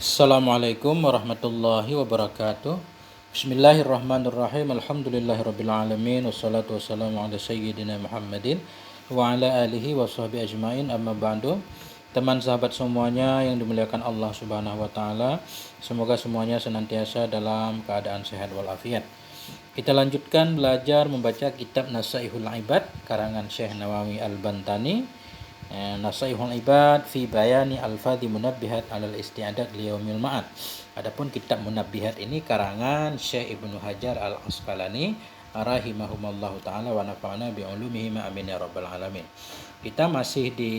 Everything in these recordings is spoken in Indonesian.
Assalamualaikum warahmatullahi wabarakatuh. Bismillahirrahmanirrahim. Alhamdulillahirrabbilalamin. Wassalatu wassalamu ala sayyidina Muhammadin wa ala alihi wa sahbihi ajmain, amma ba'du. Teman sahabat semuanya yang dimuliakan Allah subhanahu wa ta'ala, semoga semuanya senantiasa dalam keadaan sehat walafiat. Kita lanjutkan belajar membaca kitab Nasaihul Ibad karangan Syekh Nawawi Al-Bantani. Nasaihul Ibad fi bayani alfadhi munabbihat alal isti'adat liyaumil ma'ad. Adapun kitab Munabbihat ini karangan Syekh Ibnu Hajar Al-Asqalani rahimahumallahu taala wa nafa'ana bi ulumihi ma amin ya rabbal alamin. Kita masih di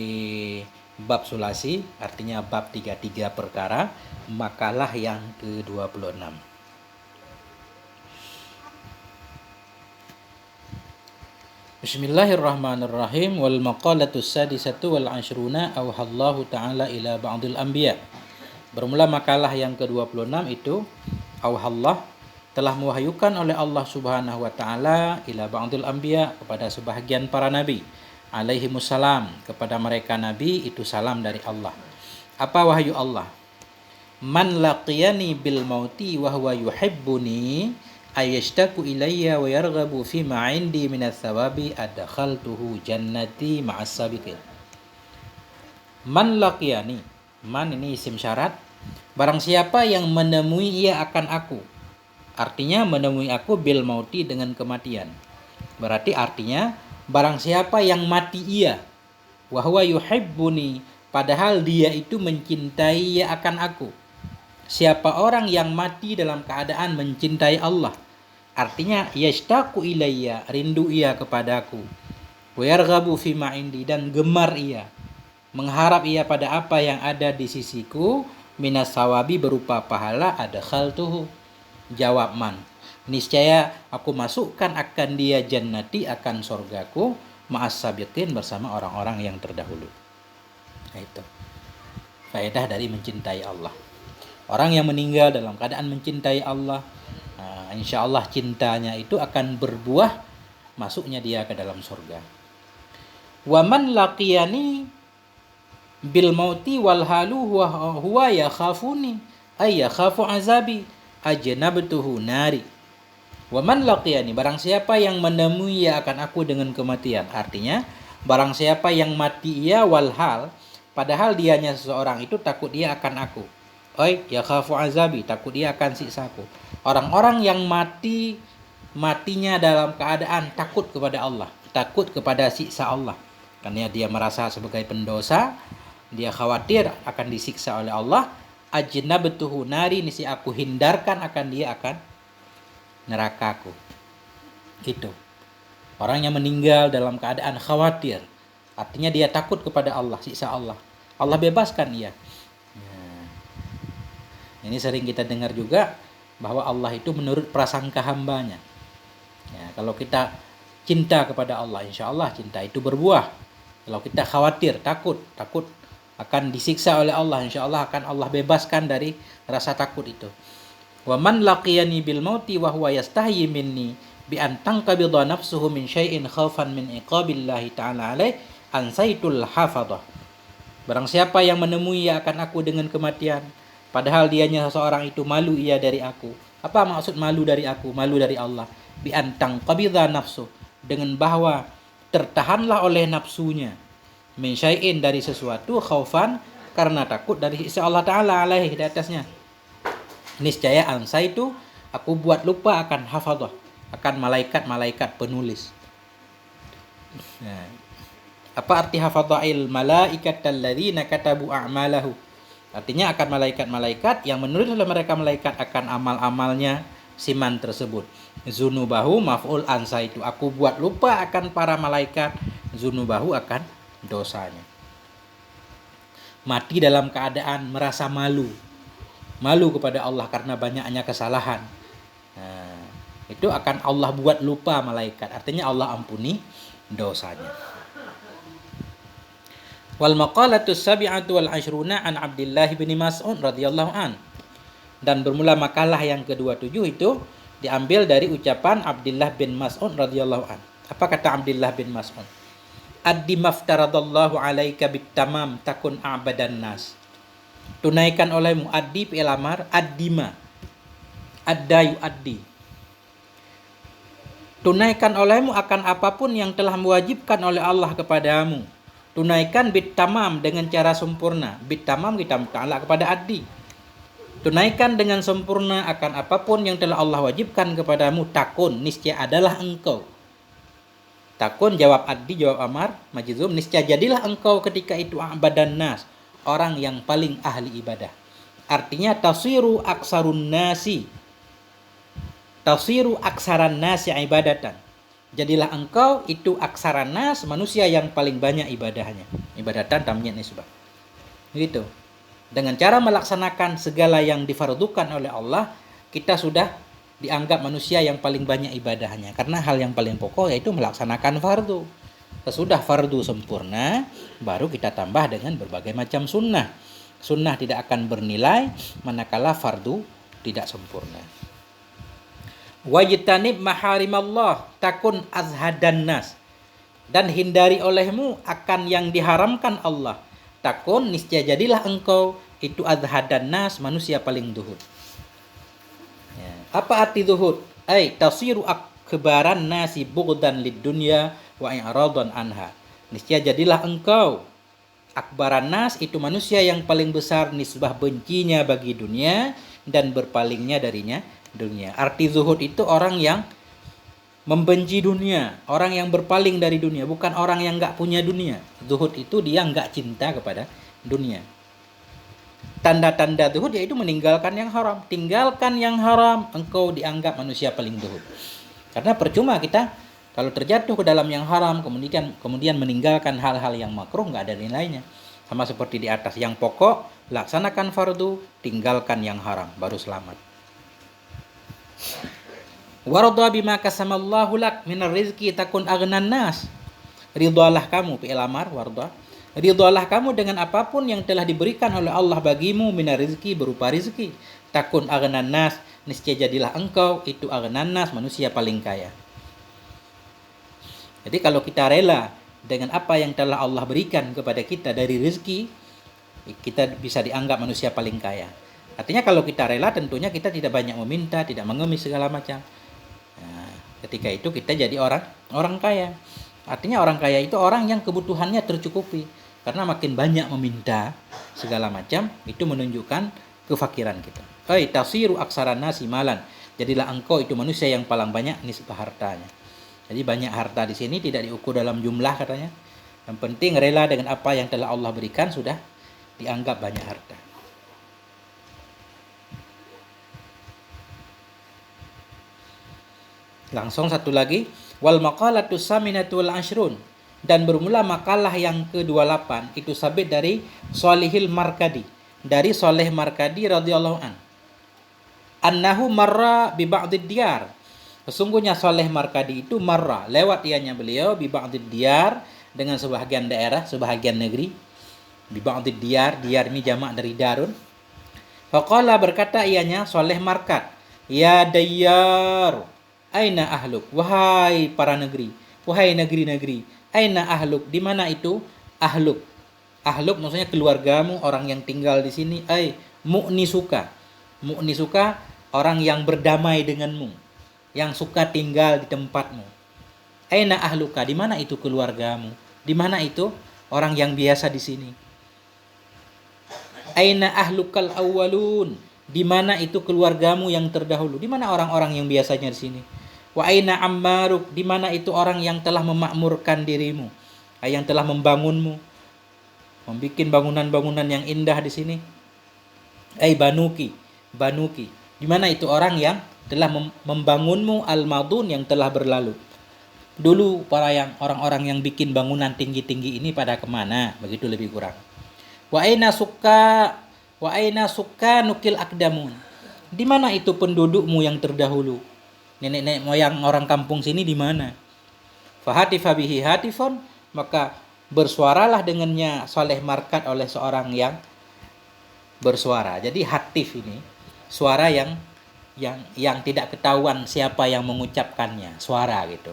bab sulasi, artinya bab 33 perkara, makalah yang ke-26. Bismillahirrahmanirrahim. Wal maqalatus sadisatu wal ashruna awhallahu ta'ala ila ba'dil anbiya. Bermula makalah yang ke-26 itu, awhallah, telah mewahyukan oleh Allah subhanahu wa ta'ala ila ba'dil anbiya, kepada sebahagian para nabi, alaihimussalam, kepada mereka nabi itu salam dari Allah. Apa wahyu Allah? Man laqiyani bil mauti wa huwa yuhibbuni ayashtaku ilayya wa yarghabu fi ma 'indi minas thawabi adkhaltuhu jannati ma'as sabiqin. Man laqiyani, man ini isim syarat, barang siapa yang menemui ia akan aku. Artinya menemui aku bil mauti, dengan kematian. Berarti artinya barang siapa yang mati ia, wa huwa yuhibbuni, padahal dia itu mencintai ia akan aku. Siapa orang yang mati dalam keadaan mencintai Allah, artinya yashtaqu ilayya, rindu ia kepadaku, wa yarghabu fi ma indi, dan gemar ia, mengharap ia pada apa yang ada di sisiku, minas sawabi, berupa pahala, adkhaltuhu, jawab man, niscaya aku masukkan akan dia jannati, akan surgaku, ma'as sabiqin, bersama orang-orang yang terdahulu. Nah, itu faedah dari mencintai Allah. Orang yang meninggal dalam keadaan mencintai Allah, insya Allah cintanya itu akan berbuah, masuknya dia ke dalam surga. Wa man laqiyani bil mauti wal halu huwa yakhafuni ay yakhafu azabi ajnabtuhu nari. Wa man laqiyani, barang siapa yang menemui ia akan aku dengan kematian. Artinya barang siapa yang mati ia wal hal, padahal dianya seseorang itu takut dia akan aku. Oi, ya khafu azabi, takut dia akan siksaku. Orang-orang yang matinya dalam keadaan takut kepada Allah, takut kepada siksa Allah, karena dia merasa sebagai pendosa, dia khawatir akan disiksa oleh Allah. Ajnabtuhu nari, nisi aku hindarkan akan dia akan nerakaku. Gitu. Orang yang meninggal dalam keadaan khawatir, artinya dia takut kepada Allah, siksa Allah. Allah bebaskan ia. Ini sering kita dengar juga, bahwa Allah itu menurut prasangka hambanya. Ya, kalau kita cinta kepada Allah, insya Allah cinta itu berbuah. Kalau kita khawatir, takut akan disiksa oleh Allah, insya Allah akan Allah bebaskan dari rasa takut itu. Wa man laqiyani bil mauti wa huwa yastahyi minni bi an tanqabidha nafsuhu min syai'in khaufan min iqabillahi ta'ala alaih ansaitul hafadah. Barang siapa yang menemui ia akan aku dengan kematian, padahal dianya seseorang itu malu ia dari aku. Apa maksud malu dari aku? Malu dari Allah. Bi antang qabidha nafsu, dengan bahwa tertahanlah oleh nafsunya, min syai'in, dari sesuatu, khaufan, karena takut dari siksa Allah Ta'ala alaihi, di atasnya. Niscaya angsa itu aku buat lupa akan hafadzah, akan malaikat-malaikat penulis. Nah, apa arti hafadzahil malaikatal ladzina katabu a'malahu? Artinya akan malaikat-malaikat yang menulis oleh mereka malaikat akan amal-amalnya siman tersebut. Zunubahu maf'ul ansa itu, aku buat lupa akan para malaikat, zunubahu akan dosanya. Mati dalam keadaan merasa malu kepada Allah karena banyaknya kesalahan. Nah, itu akan Allah buat lupa malaikat, artinya Allah ampuni dosanya. Wal maqalatus sabi'atu wal ashruna an Abdullah bin Mas'ud radhiyallahu an. Dan bermula makalah yang ke-27 itu diambil dari ucapan Abdullah bin Mas'ud radhiyallahu an. Apa kata Abdullah bin Mas'ud? Addi maftaradallahu alaika bitamam takun a'badan nas. Tunaikan olehmu addi fi'il amar, addima, addayu addi. Tunaikan olehmu akan apapun yang telah mewajibkan oleh Allah kepadamu. Tunaikan bitamam dengan cara sempurna. Bitamam kita ta'ala kepada addi. Tunaikan dengan sempurna akan apapun yang telah Allah wajibkan kepadamu. Takun, niscaya adalah engkau. Takun jawab addi, jawab amar, majzum, niscaya jadilah engkau ketika itu abadan nas, orang yang paling ahli ibadah. Artinya tasiru aksarun nasi. Tasiru aksaran nasi ibadatan. Jadilah engkau itu aksaran nas, manusia yang paling banyak ibadahnya. Ibadatan tamyiz nisbah. Gitu. Dengan cara melaksanakan segala yang difardukan oleh Allah, kita sudah dianggap manusia yang paling banyak ibadahnya. Karena hal yang paling pokok yaitu melaksanakan fardu. Sesudah fardu sempurna, baru kita tambah dengan berbagai macam sunnah. Sunnah tidak akan bernilai manakala fardu tidak sempurna. Wajtanib maharimallah takun azhadan nas. Dan hindari olehmu akan yang diharamkan Allah. Takun niscaya jadilah engkau itu azhadan nas, manusia paling zuhud. Ya. Apa arti zuhud? Ai tasiru akbaran nasi bughdan lid dunya wa i'radan anha. Niscaya jadilah engkau akbaran nas, itu manusia yang paling besar nisbah bencinya bagi dunia dan berpalingnya darinya dunia. Arti zuhud itu orang yang membenci dunia, orang yang berpaling dari dunia, bukan orang yang enggak punya dunia. Zuhud itu dia enggak cinta kepada dunia. Tanda-tanda zuhud yaitu meninggalkan yang haram. Tinggalkan yang haram, engkau dianggap manusia paling zuhud. Karena percuma kita kalau terjatuh ke dalam yang haram, kemudian meninggalkan hal-hal yang makruh, enggak ada nilainya. Sama seperti di atas, yang pokok laksanakan fardu, tinggalkan yang haram, baru selamat. Warda bima kasamallahu lak minar rizki takun aghnan nas. Ridhalah kamu, fi'il amar warda. Ridhalah kamu dengan apapun yang telah diberikan oleh Allah bagimu minar rizki, berupa rizki. Takun aghnan nas, niscaya jadilah engkau itu aghnan nas, manusia paling kaya. Jadi kalau kita rela dengan apa yang telah Allah berikan kepada kita dari rizki, kita bisa dianggap manusia paling kaya. Artinya kalau kita rela, tentunya kita tidak banyak meminta, tidak mengemis segala macam. Nah, ketika itu kita jadi orang kaya. Artinya orang kaya itu orang yang kebutuhannya tercukupi. Karena makin banyak meminta segala macam, itu menunjukkan kefakiran kita. Tasiru aksaran nasi malan. Jadilah engkau itu manusia yang paling banyak nisbah hartanya. Jadi banyak harta di sini tidak diukur dalam jumlah katanya. Yang penting rela dengan apa yang telah Allah berikan, sudah dianggap banyak harta. Langsung satu lagi, wal maqalatus saminatu wal ashrun, dan bermula makalah yang ke-28 itu sabit dari Shalihil Markadi, dari Shalih Markadi radhiyallahu an. Annahu marra bi ba'did diyar. Sesungguhnya Shalih Markadi itu marra, lewat ianya beliau bi ba'did diyar, dengan sebahagian daerah, sebahagian negeri. Bi ba'did diyar, diyar ini jamak dari darun. Faqala, berkata ianya Shalih Markad, ya dayyar, aina ahluk, wahai para negeri, wahai negeri-negeri, aina ahluk, di mana itu ahluk? Ahluk maksudnya keluargamu, orang yang tinggal di sini. Mu'nisuka, mu'nisuka, orang yang berdamai denganmu, yang suka tinggal di tempatmu. Aina ahluka, di mana itu keluargamu? Di mana itu orang yang biasa di sini? Aina ahlukal awwalun, di mana itu keluargamu yang terdahulu? Di mana orang-orang yang biasanya di sini? Wa aina ammaruk, di mana itu orang yang telah memakmurkan dirimu, yang telah membangunmu, membuat bangunan-bangunan yang indah di sini. Banuki, banuki, di mana itu orang yang telah membangunmu, al-madun, yang telah berlalu. Dulu orang-orang yang bikin bangunan tinggi-tinggi ini pada kemana? Begitu lebih kurang. Wa aina sukka nukil akdamun, di mana itu pendudukmu yang terdahulu? Nenek-nenek moyang orang kampung sini di mana? Fahatifa bihi hatifon, maka bersuaralah dengannya Shalih Markad oleh seorang yang bersuara. Jadi hatif ini suara yang tidak ketahuan siapa yang mengucapkannya, suara gitu.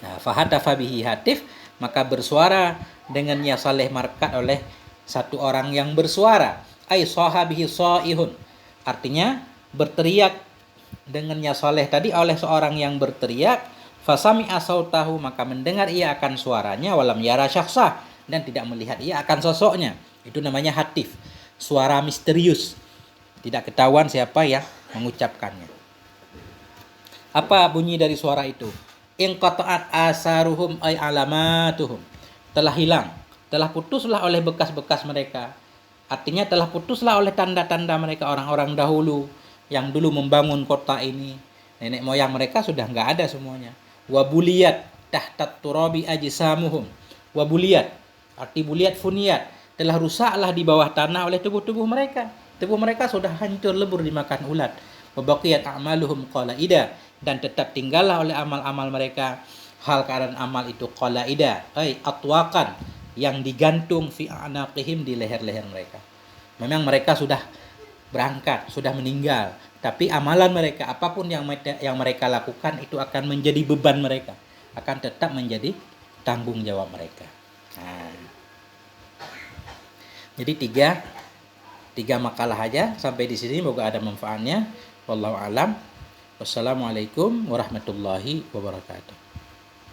Nah, fahatafa bihi hatif, maka bersuara dengannya Shalih Markad oleh satu orang yang bersuara. Ai sahabihi saihun. Artinya berteriak dengannya soleh tadi oleh seorang yang berteriak, fasami asautahu, maka mendengar ia akan suaranya, walam yara syakhsah, dan tidak melihat ia akan sosoknya. Itu namanya hatif, suara misterius, tidak ketahuan siapa yang mengucapkannya. Apa bunyi dari suara itu? Inqata'at asaruhum ay alamatuhum. Telah hilang, telah putuslah oleh bekas-bekas mereka. Artinya telah putuslah oleh tanda-tanda mereka, orang-orang dahulu yang dulu membangun kota ini. Nenek moyang mereka sudah nggak ada semuanya. Wabuliyat tahtat turabi ajsamuhum. Wabuliyat, arti buliyat funiyat, telah rusaklah di bawah tanah oleh tubuh-tubuh mereka. Tubuh mereka sudah hancur lebur dimakan ulat. Wabaqiyat a'maluhum qalaida, dan tetap tinggallah oleh amal-amal mereka hal keadaan amal itu qalaida, ay atwaqan, yang digantung fi anaqihim, di leher-leher mereka. Memang mereka sudah berangkat, sudah meninggal, tapi amalan mereka, apapun yang mereka lakukan itu akan menjadi beban mereka, akan tetap menjadi tanggung jawab mereka. Nah, jadi tiga makalah aja sampai di sini, semoga ada manfaatnya. Wallahu alam. Wassalamualaikum warahmatullahi wabarakatuh.